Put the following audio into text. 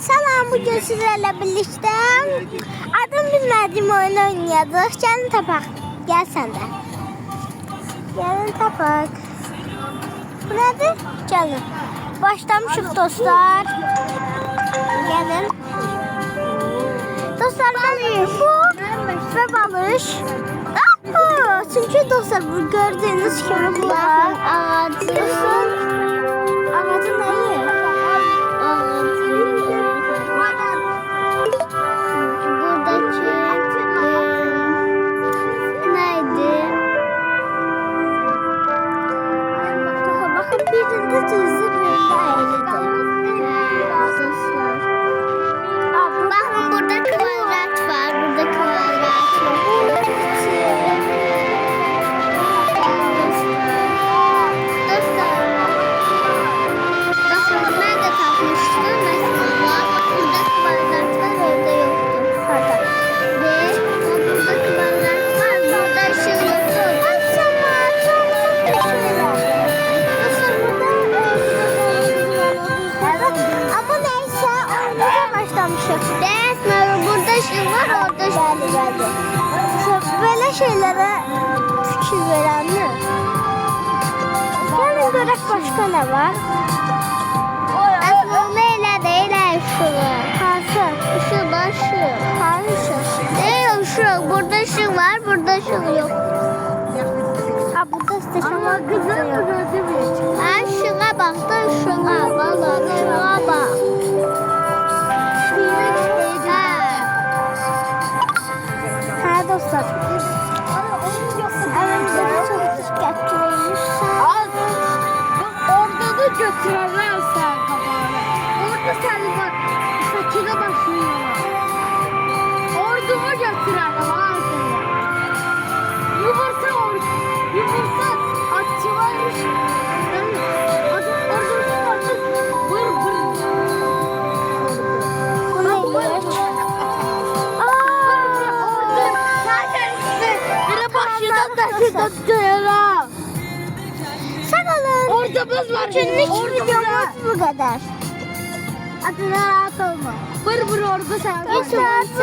Selam, bugün sizlerle birlikte adım bilmediğim oyunu oynayacağız. Gelin tapak. Gel sen de. Gelin tapak. Bu nedir? Gelin. Başlamışıq dostlar. Gelin. Dostlar ben bu ve balış. Çünkü dostlar bu gördüğünüz gibi bu ağacın neyi? Birinde tuzlu birinde ayrıdır. Bakın burada kvadrat var. Burada kvadrat var. Bakın ben de takmıştım. Mesela burada kvadrat var. Orada yoktu. Ve burada kvadrat var. Burada ışık yoktu. Ama neyse oyuna başlamışız. Resmen burada ışık var, orada ışık var. Böyle şeylere fikir verenler. Gelin görek başka ne var? Aslında neyle değil ışığı. Hansı? Işık başı. Hansı? Değil ışık. Burada ışık var, burada ışık yok. Ha burada station var. Ama kızım yok. Ha ışığa bak da ışığa. Valla ışığa bak. Ha dostlar. Evimizde çok dikkatli Orada da götürürler sen kafanı. Orada sen bak saçına başlıyorlar. Orada mı götürürler ağzını? Yumurta atçılar. Orada artık vır vır. Bu neydi? Orada zaten işte biri başından da götürüyorlar. Sağ olun. Orada buz var. Günlük Orada videomuz bu kadar. Adına rahat olma. Vır vır orada sen. Dostlar.